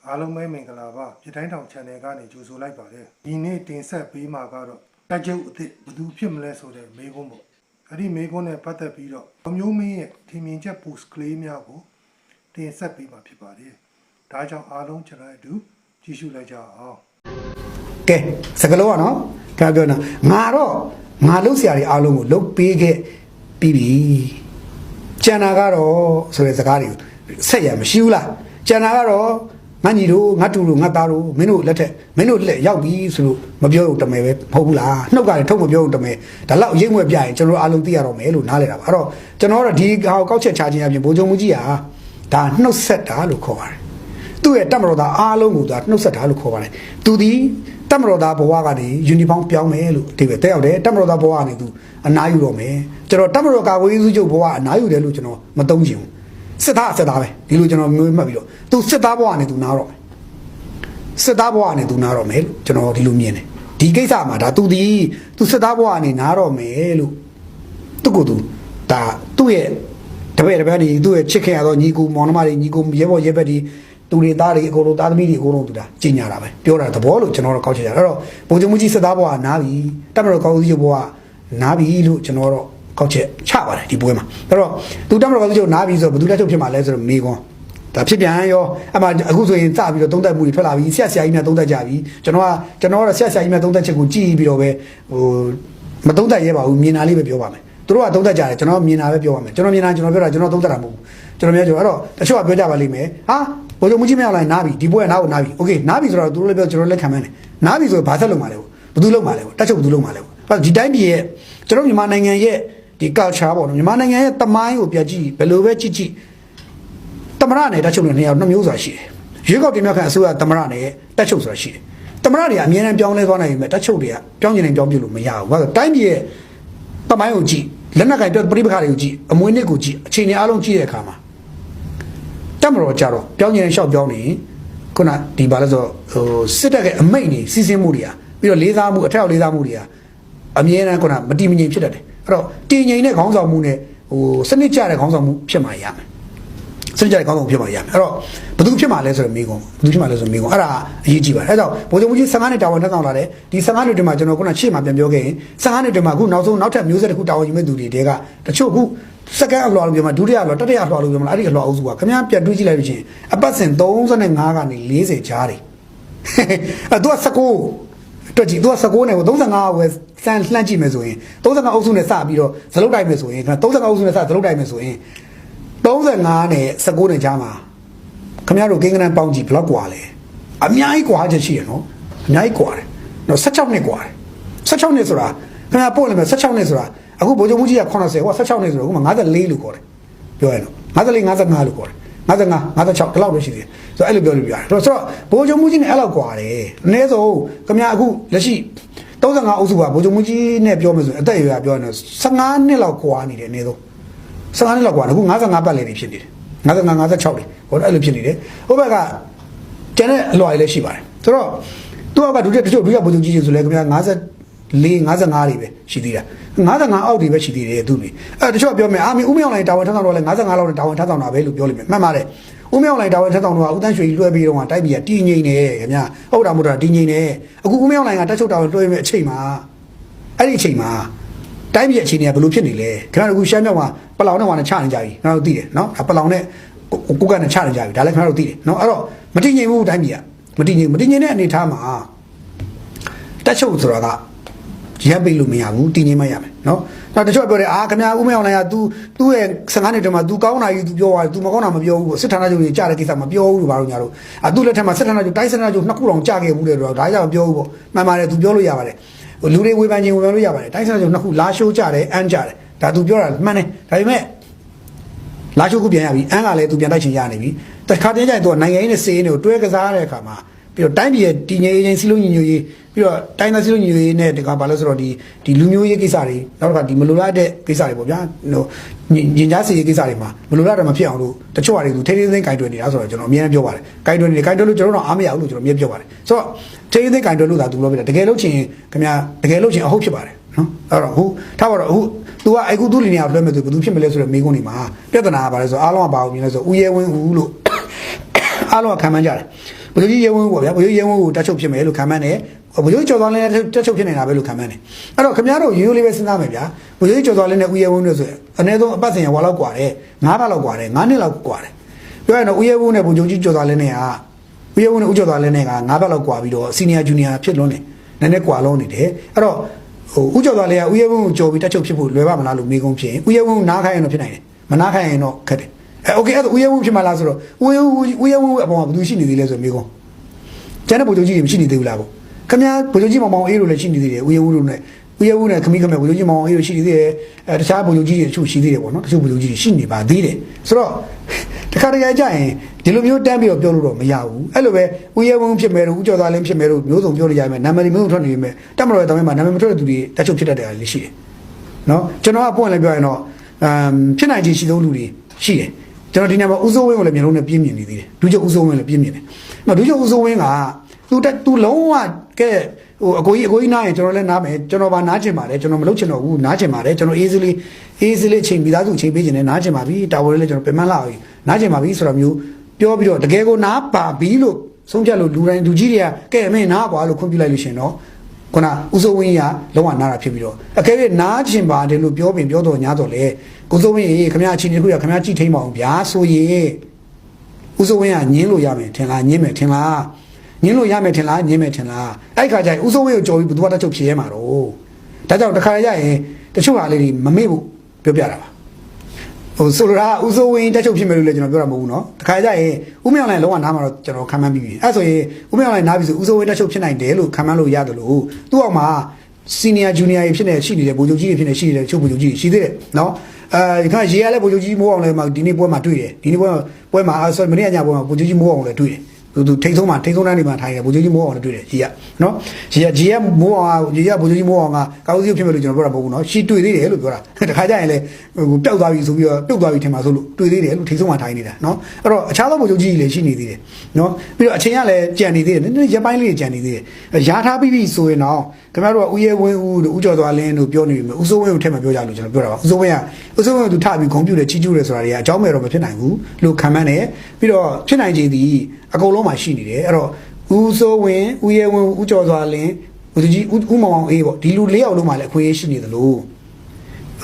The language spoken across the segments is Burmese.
အားလုံးပဲမင်္ဂလာပါပြတိုင်းထောင် channel ကနေကြိုဆိုလိုက်ပါတယ်ဒီနေ့တင်ဆက်ပေးမှာကတော့တက်ကျုပ်အစ်စ်ဘယ်သူဖြစ်မလဲဆိုတဲ့မေးခွန်းပေါ့အဲ့ဒီမေးခွန်းနဲ့ပတ်သက်ပြီးတော့အမျိုးမင်းရဲ့ထင်မြင်ချက် post ကလေးများကိုတင်ဆက်ပေးမှာဖြစ်ပါတယ်ဒါကြောင့်အားလုံးကျွန်တော်တို့ကြည့်ရှုလိုက်ကြအောင်ကဲစကလုံးကနော်ကျွန်တော်ပြောနော်ငါလုံးဆရာတွေအားလုံးကိုလုတ်ပေးခဲ့ပြီးပြီကျန်တာကတော့ဆိုတဲ့စကားတွေဆက်ရမရှိဘူးလားကျန်တာကတော့ငါညီတို့ငါတူတို့ငါသားတို့မင်းတို့လက်ထက်မင်းတို့လက်ရောက်ပြီဆိုလို့မပြောတော့တမယ်ပဲမဟုတ်ဘူးလားနှုတ်ကလည်းထုတ်မပြောတော့တမယ်ဒါလောက်ရိပ်မွက်ပြရင်ကျွန်တော်အားလုံးသိရတော့မယ်လို့နားလဲတာပါအဲ့တော့ကျွန်တော်တို့ဒီဟာကိုကောက်ချက်ချခြင်းအပြင်ဘိုးချုံမူကြီးဟာဒါနှုတ်ဆက်တာလို့ခေါ်ပါတယ်သူ့ရဲ့တမတော်သားအားလုံးကိုဒါနှုတ်ဆက်တာလို့ခေါ်ပါတယ်သူဒီတမတော်သားဘဝကနေယူနီဖောင်းပြောင်းမယ်လို့ဒီပဲတက်ရောက်တယ်တမတော်သားဘဝကနေသူအနားယူတော့မယ်ကျွန်တော်တမတော်ကာကွယ်ရေးစုချုပ်ဘဝအနားယူတယ်လို့ကျွန်တော်မသုံးချင်ဘူးစစ်သားပဲဒီလိုကျွန်တော်မျိုးမှတ်ပြီးတော့သူစစ်သားဘဝကနေသူနားတော့မယ်စစ်သားဘဝကနေသူနားတော့မယ်လို့ကျွန်တော်ဒီလိုမြင်တယ်ဒီကိစ္စမှာဒါသူစစ်သားဘဝကနေနားတော့မယ်လို့သူ့ကိုယ်သူဒါသူ့ရဲ့တပည့်တွေသူ့ရဲ့ချစ်ခင်ရတော့ညီကိုမောင်နှမတွေညီကိုရဲဘော်ရဲဘက်တွေသူတွေသားတွေအကုန်လုံးသားသမီးတွေအကုန်လုံးသူဒါကြီးညာတာပဲပြောတာသဘောလို့ကျွန်တော်တို့ကောက်ချက်ကြအဲ့တော့ဘုံချုံမကြီးစစ်သားဘဝနားပြီတပ်မတော်ကောက်စီချုပ်ဘဝနားပြီလို့ကျွန်တော်တို့ကောက်ချက်ချပါတယ်ဒီပွဲမှာအဲ့တော့သူတပ်မတော်ကောက်စီချုပ်နားပြီဆိုဘယ်သူလက်ချုပ်ဖြစ်မှာလဲဆိုတော့မေကွန်ဒါဖြစ်ပြန်ရောအမှအခုဆိုရင်စပြီးတော့သုံးသက်မှုတွေထွက်လာပြီဆရာကြီးများသုံးသက်ကြပြီကျွန်တော်ကတော့ဆရာကြီးများသုံးသက်ချက်ကိုကြည့်ပြီးတော့ပဲမသုံးသက်ရဲပါဘူးမြင်တာလေးပဲပြောပါမယ်သူတို့ကသုံးသက်ကြတယ်ကျွန်တော်မြင်တာပဲပြောပါမယ်ကျွန်တော်မြင်တာကျွန်တော်ပြောတာကျွန်တော်သုံးသက်တာမဟုတ်ဘူးကျွန်တော်များပြောအဲ့တော့တချို့ကပြောကြပါလိမ့်မယ်ဟာဘိုးချုပ်မကြီးမရောက်လိုက်နားပြီဒီပွဲကနားကိုနားပြီโอเคနားပြီဆိုတော့သူတို့လည်းပြောကျွန်တော်လည်းခံမှန်းတယ်နားပြီဆိုဘာဆက်လုပ်မှာလဲဘယ်သူလုပ်မှာလဲတက်ချုပ်ဘယ်သူလုပ်မှာလဲအဲ့ဒီတိုင်းပြည်ရဲ့ကျွန်တော်မြန်မာနိုင်ငံရဲ့ဒီ culture ပေါ့နော်မြန်မာနိုင်ငံရဲ့တမိုင်းကိုပြကြည့်ဘယ်လိုပဲကြည့်တမရနဲ့တက်ချုပ်နဲ့နှစ်ယောက်နှစ်မျိုးဆိုတာရှိတယ်ရွေးကောက်တင်မြတ်ခံအစိုးရတမရနဲ့တက်ချုပ်ဆိုတာရှိတယ်တမရတွေကအမြဲတမ်းပြောင်းလဲသွားနိုင်ပြီမဲ့တက်ချုပ်တွေကပြောင်းကျင်နေပြောင်းပြလို့မရဘူးဘာလို့တိုင်းပြည်ရဲ့တမိုင်းကိုကြည့်လက်နက်ကင်ပြပြိပခါတွေကိုကြည့်အမွေးနှစ်ကိုကြည့်အခြေအနေအလုံးကြည့်တဲ့အခါမှာတမတော်ကြတော့ပြောင်းကျင်နေလျှောက်ပြောင်းနေခုနဒီဘာလဲဆိုစစ်တပ်ရဲ့အမိတ်နေစီစဉ်မှုတွေကပြီးတော့လေးစားမှုအထက်အောက်လေးစားမှုတွေကအမြဲတမ်းခုနမတိမငြိမ်ဖြစ်တတ်တယ်အဲ့တော့တည်ငြိမ်တဲ့ခေါင်းဆောင်မှုနဲ့စနစ်ကျတဲ့ခေါင်းဆောင်မှုဖြစ်မှာရမယ်စနစ်ကျတဲ့ခေါင်းဆောင်ဖြစ်မှာရမယ်အဲ့တော့ဘယ်သူဖြစ်မှာလဲဆိုတော့မိကုံဘယ်သူဖြစ်မှာလဲဆိုတော့မိကုံအဲ့ဒါအရေးကြီးပါတယ်အဲ့တော့ဘိုးချုပ်ကြီး15နှစ်တာဝန်ထမ်းဆောင်လာတယ်ဒီ15နှစ်တည်းမှာကျွန်တော်ခုနရှေ့မှာပြန်ပြောခဲ့ရင်15နှစ်တည်းမှာအခုနောက်ဆုံးနောက်ထပ်မျိုးဆက်တစ်ခုတာဝန်ယူမဲ့သူတွေတဲကတချို့အခုစက္ကန့်အလွှာလို့ပြောမှာဒုတိယအလွှာတတိယအလွှာလို့ပြောမှာအဲ့ဒီအလွှာအုပ်စုကခင်ဗျားပြန်တွေးကြည့်လိုက်လို့ရှိရင်အပတ်စဉ်35ကနေ40ကြားတယ်အဲ့သူက19တွက်ကြည့်သူက19နဲ့35ဝယ်စမ်းလှမ်းကြည့်မယ်ဆိုရင်35အုပ်စုနဲ့စပြီးတော့ဇလုတ်တိုက်မယ်ဆိုရင်35အုပ်စုနဲ့စဇလုတ်တိုက်မယ်ဆိုရင်35နဲ့19နဲ့ကြားမှာခင်ဗျားတို့ကိန်းကနန်းပေါင်းကြည့်ဘလောက်กว่าလဲအများကြီးกว่าချက်ရှိရနော်အများကြီးกว่าတယ်နော်16နှစ်กว่าတယ်16နှစ်ဆိုတာခင်ဗျားပို့လိုက်မယ်16နှစ်ဆိုတာအခုဗိုလ်ချုပ်မှုကြီးက80ဟို16နှစ်ဆိုတော့အခုမှ54လို့ခေါ်တယ်ပြောရနော်54 55လို့ခေါ်တယ်55 56ဒီလောက်ပဲရှိသေးတယ်ဆိုတော့အဲ့လိုပြောလို့ပြရတယ်ဆိုတော့ဗိုလ်ချုပ်မှုကြီးနဲ့အဲ့လောက်กว่าတယ်အနည်းဆုံးခင်ဗျားအခုလက်ရှိ35အုပ်စုကဗိုလ်ချုပ်မှုကြီးနဲ့ပြောမယ်ဆိုရင်အသက်အရွယ်ပြောရင်15နှစ်လောက်กว่าနေတယ်အနည်းဆုံး15နှစ်လောက်กว่าအခု55ပတ်လည်နေဖြစ်နေတယ်55 56လေဟိုအဲ့လိုဖြစ်နေတယ်ဟိုဘက်ကကျန်တဲ့အလွှာတွေလည်းရှိပါတယ်ဆိုတော့သူကဒုတိယဗိုလ်ချုပ်ကြီးဆိုလဲခင်ဗျာ54 55တွေပဲရှိသေးတာ55အောက်တွေပဲရှိသေးတယ်သူတွေအဲ့တချို့ပြောမယ်အာမင်းဦးမြောင်လိုင်တာဝန်ထမ်းဆောင်တော့လဲ55လောက်နဲ့တာဝန်ထမ်းဆောင်တာပဲလို့ပြောလိမ့်မယ်မှန်ပါတယ်ဦးမြောင်လိုင်တာဝန်ထမ်းဆောင်တော့ဦးတန်းရွှေလွှဲပြီးတော့တိုက်ပြီးတည်ငြိမ်နေခင်ဗျာဟုတ်တာမဟုတ်တာတည်ငြိမ်နေအခုဦးမြောင်လိုင်ကတက်ချုပ်တာဝန်လွှဲမဲ့အချိန်မှာအဲ့ဒီအချိန်မှာတိုင်းပြည်အခြေအနေကဘယ်လိုဖြစ်နေလဲခင်ဗျားတို့အခုရှမ်းမြောက်မှာပလောင်နဲ့ဝါနဲ့ချနေကြပြီခင်ဗျားတို့သိတယ်နော်ပလောင်နဲ့ကိုကနဲ့ချနေကြပြီဒါလည်းခင်ဗျားတို့သိတယ်နော်အဲ့တော့မတည်ငြိမ်ဘူးတိုင်းပြည်ကမတည်ငြိမ်တဲ့အနေအထားမှာတက်ချုပ်ဆိုတာကရပ်ပိတ်လို့မရဘူးတည်ငြိမ်မှရမယ်နော်နောက်တချို့ပြောတယ်အာခင်ဗျာဦးမေအောင်လိုင်က तू ရဲ့15နှစ်တည်းမှာ तू ကောင်းတာကြီး तू ပြောသွားတယ် तू မကောင်းတာမပြောဘူးပေါ့စစ်ဌာနချုပ်ကြီးကြားတဲ့ကိစ္စမပြောဘူးလို့ဘာလို့ညာလို့သူ့လက်ထက်မှာစစ်ဌာနချုပ်တိုင်းစစ်ဌာနချုပ်နှစ်ခုတောင်ကြားခဲ့ဘူးလေတော့ဒါကြောင့်မပြောဘူးပေါ့မှန်ပါတယ် तू ပြောလို့ရပါတယ်လူတွေဝေဖန်လို့ရပါတယ်တိုင်းစစ်ဌာနချုပ်နှစ်ခုလာရှိုးကြတယ်အန်းကြတယ်ဒါ तू ပြောတာမှန်တယ်ဒါပေမဲ့လာရှိုးခုပြန်ရပြီအန်းကလည်း तू ပြန်တိုက်ချင်ရနေပြီတခါတည်းကျရင် तू နိုင်ငံရေးနဲ့စေးနေကိုတွဲကစားတဲ့အခါမှာပြီးတော့တိုင်းပြည်ရဲ့တည်ငြိမ်ရေးစီလုံးညီညွတ်ရေးပြီးတော့တိုင်းသားစီလုံးညီညွတ်ရေးနဲ့ဒီကဘာလဲဆိုတော့ဒီလူမျိုးရေးကိစ္စတွေနောက်တစ်ခါဒီမလိုလားတဲ့ကိစ္စတွေပေါ့ဗျာဟိုညင်ကြားစီရေးကိစ္စတွေမှာမလိုလားတယ်မဖြစ်အောင်လို့တချို့ဟာတွေသူထိန်းသိမ်းကင်တွယ်နေတာဆိုတော့ကျွန်တော်အမြဲတမ်းပြောပါတယ်ကင်တွယ်လို့ကျွန်တော်တို့အားမရဘူးလို့ကျွန်တော်အမြဲပြောပါတယ်ဆိုတော့ထိန်းသိမ်းကင်တွယ်လို့သာသူပြောပြတယ်တကယ်လို့ချင်းခင်ဗျာတကယ်လို့ချင်းအဟုတ်ဖြစ်ပါတယ်နော်အဲ့တော့ဟိုထားပါတော့ဟို तू ကအခုသူ့လင်နေအောင်လွှဲမဲ့သူဘယ်သူဖြစ်မလဲဆိုတော့မိကုန်းနေမှာပြဿနာကဘာလဲဆိုအားလုံးကဘာလို့မြင်လဲဆိုဦးရဲဝင်းဦးလို့အားလုံးကခံမှန်းကြတယ် ဘယ်လိုကြီးရဲဝင်းပေါ့ဗျာဘယ်လိုရဲဝင်းကိုတက်ချုပ်ဖြစ်မယ်လို့ခံမှန်းတယ်ဘယ်လိုကြော်သွားလဲတက်ချုပ်ဖြစ်နေတာပဲလို့ခံမှန်းတယ်အဲ့တော့ခင်ဗျားတို့ရိုးရိုးလေးပဲစဉ်းစားမယ်ဗျာဘယ်လိုကြော်သွားလဲနဲ့ဦးရဲဝင်းတို့ဆိုအနည်းဆုံးအပတ်စဉ်ရွာလောက်กว่าတယ်9ပတ်လောက်กว่าတယ်9နှစ်လောက်กว่าတယ်ပြောရရင်တော့ဦးရဲဝင်းနဲ့ဘုံချုပ်ကြီးကြော်သွားလဲနဲ့ကဦးရဲဝင်းနဲ့ဦးကြော်သွားလဲနဲ့က9ပတ်လောက်กว่าပြီးတော့စီနီယာဂျူနီယာဖြစ်လွန်းတယ်နည်းနည်းกว่าလုံးနေတယ်အဲ့တော့ဦးကျော်သားလေးကဦးရဲဝင်းကိုကြော်ပြီးတက်ချုပ်ဖြစ်ဖို့လွယ်ပါမလားလို့မေးခွန်းဖြစ်ရင်ဦးရဲဝင်းနားခိုင်းရင်တော့ဖြစ်နိုင်တယ်မနားခိုင်းရင်တော့ခက်တယ်โอเคအဲ့ဒါဦးရဲဝင်းဖြစ်မှလားဆိုတော့ဦးရဲဝင်းအပေါ်မှာဘယ်သူရှိနေသေးလဲဆိုမေးခွန်းကျန်တဲ့ဗိုလ်ချုပ်ကြီးတွေမရှိနေသေးဘူးလားပေါ့ခင်ဗျားဗိုလ်ချုပ်ကြီးမောင်မောင်အေးတို့လည်းရှိနေသေးတယ်ဦးရဲဝင်းတို့နဲ့ဦးရဲဝင်းနဲ့ခမီးခမဲဗိုလ်ချုပ်ကြီးမောင်မောင်အေးတို့ရှိနေသေးတယ်တခြားဗိုလ်ချုပ်ကြီးတွေတချို့ရှိသေးတယ်ပေါ့နော်တချို့ဗိုလ်ချုပ်ကြီးတွေရှိနေပါသေးတယ်ဆိုတော့တခါတခါကြရင်ဒီလိုမျိုးတန်းပြီးတော့ပြောလို့တော့မရဘူးအဲ့လိုပဲဦးရဲဝင်းဖြစ်မယ်လို့ဦးကျော်သားလင်းဖြစ်မယ်လို့မျိုးစုံပြောလို့ရမယ်နာမည်မျိုးထွက်နေပြီမဲ့တက်မတော်ရဲ့တောင်းမှာနာမည်မထွက်တဲ့သူတွေတက်ချုပ်ဖြစ်တတ်တယ်လည်းရှိတယ်နော်ကျွန်တော်ကပွင့်လည်းပြောရင်တော့ဖြစ်နိုင်ခြေရှိဆုံးလူတွေရှိတယ်ကျွန်တော်ဒီနေ့မှာဦးစိုးဝင်းကိုလည်းမျိုးလုံးနဲ့ပြင်းမြင်နေသေးတယ်ဒုချုပ်ဦးစိုးဝင်းလည်းပြင်းမြင်တယ်နော်ဒုချုပ်ဦးစိုးဝင်းကသူလုံးဝကဲဟိုအကိုကြီးနားရင်ကျွန်တော်လည်းနားမယ်ကျွန်တော်ပါနားချင်ပါတယ်ကျွန်တော်မလုပ်ချင်တော့ဘူးနားချင်ပါတယ်ကျွန်တော်အေးစလေးအချိန်ပြီးသားသူအချိန်ပေးချင်တယ်နားချင်ပါပြီတာဝန်လည်းကျွန်တော်ပြန်မလာဘူးနားချင်ပါပြီဆိုတော့မျိုးပြောပြီးတော့တကယ်ကိုနားပါပြီလို့ဆုံးဖြတ်လို့လူတိုင်းလူကြီးတွေကကဲမင်းနားပါလို့ခွင့်ပြုလိုက်လို့ရှင်တော့ခုနဦးစိုးဝင်းကလုံးဝနားတာဖြစ်ပြီးတော့အကယ်၍နားချင်ပါတယ်လို့ပြောတော့ညာတော့လေကိုစိုးဝင်းရေခင်ဗျားအချင်းတစ်ခုရခင်ဗျားကြည့်ထိမ့်ပါအောင်ဗျာဆိုရင်ဦးစိုးဝင်းကညင်းလို့ရမယ်ထင်လားညင်းမယ်ထင်လားညင်းလို့ရမယ်ထင်လားညင်းမယ်ထင်လားအဲ့ခါကျရင်ဦးစိုးဝင်းကိုကြော်ပြီးဘယ်သူကတက်ချုပ်ဖြေရဲမှာတော့ဒါကြောင့်တခါရရင်တချို့ဟာလေးတွေမမေ့ဘူးပြောပြတာပါဟိုဆိုလိုတာဦးစိုးဝင်းတက်ချုပ်ဖြစ်မယ်လို့လည်းကျွန်တော်ပြောတာမဟုတ်ဘူးเนาะတခါကျရင်ဦးမြောင်လိုင်လုံးဝနားမှာတော့ကျွန်တော်ခံမှန်းပြီးပြီအဲ့ဆိုရင်ဦးမြောင်လိုင်နားပြီဆိုဦးစိုးဝင်းတက်ချုပ်ဖြစ်နိုင်တယ်လို့ခံမှန်းလို့ရတယ်လို့သူ့အောက်မှာစီနီယာဂျူနီယာတွေဖြစ်နေရှိနေတဲ့ဗိုလ်ချုပ်ကြီးတွေဖြစ်နေရှိနေတဲ့ချုပ်ဗိုလ်ချုပ်ကြီးရှိသေးတယ်เนาะဒီခါရေရလဲဗိုလ်ချုပ်ကြီးမိုးအောင်လည်းဒီနေ့ပွဲမှာတွေ့တယ်ဒီနေ့ပွဲမှာဆိုမနေ့ညပွဲမှာဗိုလ်ချုပ်ကြီးမိုးအောင်လည်းတွေ့တယ်သူထိတ်ဆုံးတန်းနေမှာထိုင်တယ်ဗိုလ်ချုပ်ကြီးမိုးအောင်လည်းတွေ့တယ်ကြီးကနော်ကြီးကမိုးအောင်ကြီးကဗိုလ်ချုပ်ကြီးမိုးအောင်ကကောက်စီဖြစ်မယ်လို့ကျွန်တော်ပြောတာမဟုတ်ဘူးနော်ရှီတွေ့သေးတယ်လို့ပြောတာတခါကျရင်လည်းဟိုပျောက်သွားပြီဆိုပြီးတော့ပြုတ်သွားပြီထင်ပါဆိုလို့တွေ့သေးတယ်လို့ထိတ်ဆုံးမှာထိုင်နေတာနော်အဲ့တော့အခြားသောဗိုလ်ချုပ်ကြီးတွေလည်းရှိနေသေးတယ်နော်ပြီးတော့အချိန်ကလည်းကြံနေသေးတယ်နည်းနည်းရပိုင်းလေးကြံနေသေးတယ်ရာထားပြီးပြီဆိုရင်တော့ခင်ဗျားတို့ကဦးရဲဝင်းဦးတို့ဦးကျော်သွားလင်းတို့ပြောနေပြီဦးစိုးဝင်းကိုထည့်မပြောကြလို့ကျွန်တော်ပြောတာပါဦးစိုးဝင်းကသူထပြီးဂုံပြူတယ်ချီးကျူးတယ်ဆိုတာတွေကအကြောင်းမဲ့တော့မဖြစ်နိုင်ဘူးလို့ခံမှန်းတယ်ပြီးတော့ဖြစ်နိုင်ခြေသည်အကုန်လုံးမှာရှိနေတယ်အဲ့တော့ဦးစိုးဝင်းဦးရဲဝင်းဦးကျော်သွားလင်းဦးသူကြီးဦးမောင်အောင်အေးပေါ့ဒီလူ၄ယောက်လုံးမှာလည်းအခွင့်အရေးရှိနေသလို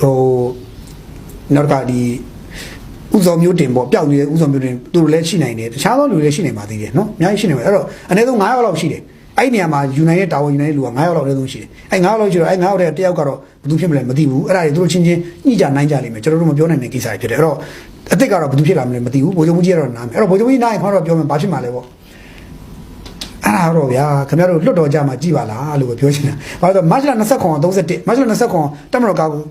ဟိုနောက်ကဒီဥစောမျိုးတင်ပေါ့ပျောက်နေတဲ့ဥစောမျိုးတင်သူတို့လည်းရှိနိုင်တယ်တခြားသောလူတွေလည်းရှိနေပါသေးတယ်နော်အများကြီးရှိနေပါအဲ့တော့အနည်းဆုံး9ယောက်လောက်ရှိတယ်အဲ့ဒီနေရာမှာယူနိုင်တဲ့တာဝန်ယူနိုင်တဲ့လူက9ယောက်လောက်လည်းသုံးရှိတယ်အဲ့9ယောက်လောက်ရှိတော့အဲ့9ယောက်တည်းတယောက်ကတော့ဘယ်သူဖြစ်မလဲမသိဘူးအဲ့ဒါတွေသူတို့ချင်းညှိကြနိုင်ကြလိမ့်မယ်ကျွန်တော်တို့မပြောနိုင်တဲ့ကိစ္စတွေဖြစ်တယ်အဲ့တော့အစ်စ်ကတော့ဘယ်သူဖြစ်လာမလဲမသိဘူးဗိုလ်ချုပ်မှုကြီးကတော့နားမယ်အဲ့တော့ဗိုလ်ချုပ်ကြီးနားရင်ခေါင်းတော့ပြောမယ်ဘာဖြစ်မှာလဲပေါ့အဲ့ဒါတော့ဗျာခင်ဗျားတို့လွတ်တော်ကြမှာကြည်ပါလားလို့ပြောချင်တာဘာလို့မတ်လ29 31မတ်လ29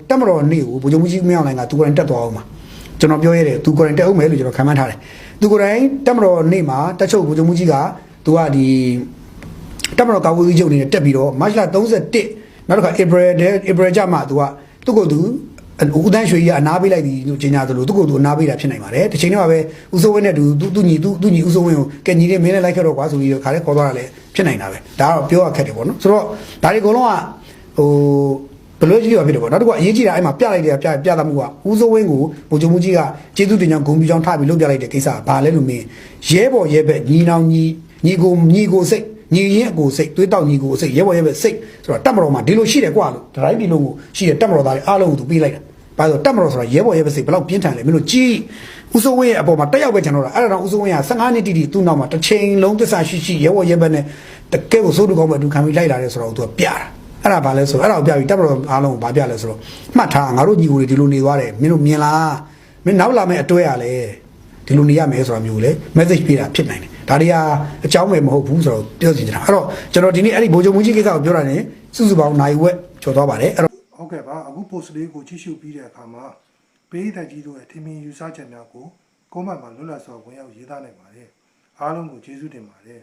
တက်မတော်နေ့ကိုဗိုလ်ချုပ်မှုကြီးမင်းအောင်လိုင်ကသူကိုယ်တိုင်တက်သွားအောင်မှာကျွန်တော်ပြောရတယ်သူကိုယ်တိုင်တက်အောင်မယ်လို့ကျွန်တော်ခံမှန်းထားတယ်သူကိုယ်တိုင်တက်မတော်နေ့မှာတက်ချုပ်ဗိုလ်ချုပ်မှုကြီးကသူကဒီတက်မတော်ကာကွယ်ရေးချုပ်နေတက်ပြီးတော့မတ်လ31နောက်တစ်ခါဧပြီကြမှာသူကသူ့ကိုယ်သူဦးတန်းရွှေကြီးကအနာပေးလိုက်သည်လို့ကြေညာသလိုသူ့ကိုယ်သူအနာပေးတာဖြစ်နိုင်ပါတယ်တစ်ချိန်တော့ပဲဦးစိုးဝင်းနဲ့သူညီဦးစိုးဝင်းကိုကဲညီလေးမင်းနဲ့လိုက်ခဲ့တော့ကွာဆိုပြီးတော့ခါလေးခေါ်သွားတာလည်းဖြစ်နိုင်တာပဲဒါကတော့ပြောရခက်တယ်ပေါ့နော်ဆိုတော့ဒါတွေအကုန်လုံးကဟိုဘလို့ကြီးရဖြစ်တယ်ပေါ့နောက်တစ်ခုအရေးကြီးတာအဲ့မှာပြလိုက်တယ်ပြသမှုကဦးစိုးဝင်းကိုဗိုလ်ချုပ်မှုကြီးကကျေးဇူးတင်ကြောင်းဂုဏ်ပြုကြောင်းထားပြီးလုပ်ပြလိုက်တဲ့ကိစ္စကဘာလဲလို့မင်းရဲဘော်ရဲဘက်ညီနောင်ညီကိုစိတ်ညီရင်အကိုစိတ်သွေးတောက်ညီကိုစိတ်ရဲဘော်ရဲဘက်စိတ်ဆိုတော့တက်မတော်မှာဒီလိုရှိတယ်ကွာလို့ဒတိုင်းဒီလုံးကိုရှိတယ်တက်မတော်သားတွေအားလုံးကိုသူပေးလိုက်တာဘာလို့တက်မတော်ဆိုတာရဲဘော်ရဲဘက်စိတ်ဘယ်လောက်ပြင်းထန်လဲမင်းတို့ကြည့်ဦးစိုးဝင်းရဲ့အပေါ်မှာတက်ရောက်ပဲကျွန်တော်တို့အဲ့ဒါတော့ဦးစိုးဝင်းက15နှစ်တိတိသူ့နောက်မှာတစ်ချိန်လုံးသစ္စာရှိရဲဘော်ရဲဘက်နဲ့တကယ်ကိုစိုးတူကောင်းပဲသူခံပြီးလိုက်လာတယ်ဆိုတော့သူကပြတာအဲ့ဒါဘာလဲဆိုတော့အဲ့ဒါကိုပြပြီးတက်မတော်အားလုံးကိုဘာပြလဲဆိုတော့မှတ်ထားငါတို့ညီကိုတွေဒီလိုနေသွားတယ်မင်းတို့မြင်လားမင်းနောက်လာမယ့်အတွဲရလဲဒီလိုနေရမယ်ဆိုတာမျိုးလေ message ပေးတာဖြစ်နိုင်တယ်ဒါတွေဟာအကြောင်းပဲမဟုတ်ဘူးဆိုတော့ပြောစီချင်တာအဲ့တော့ကျွန်တော်ဒီနေ့အဲ့ဒီဗိုလ်ချုပ်မှုကြီးကိစ္စကိုပြောတာနေစုစုပေါင်းနိုင်ဝက်ကျော်သွားပါတယ်အဲ့တော့ဟုတ်ကဲ့ပါအခု post လေးကိုကြည့်ရှုပြီးတဲ့အခါမှာပေးတဲ့ကြီးတို့ရဲ့ထင်မြင်ယူဆချက်များကို comment မှာလွတ်လပ်စွာဝင်ရောက်ရေးသားနိုင်ပါတယ်အားလုံးကိုကျေးဇူးတင်ပါတယ်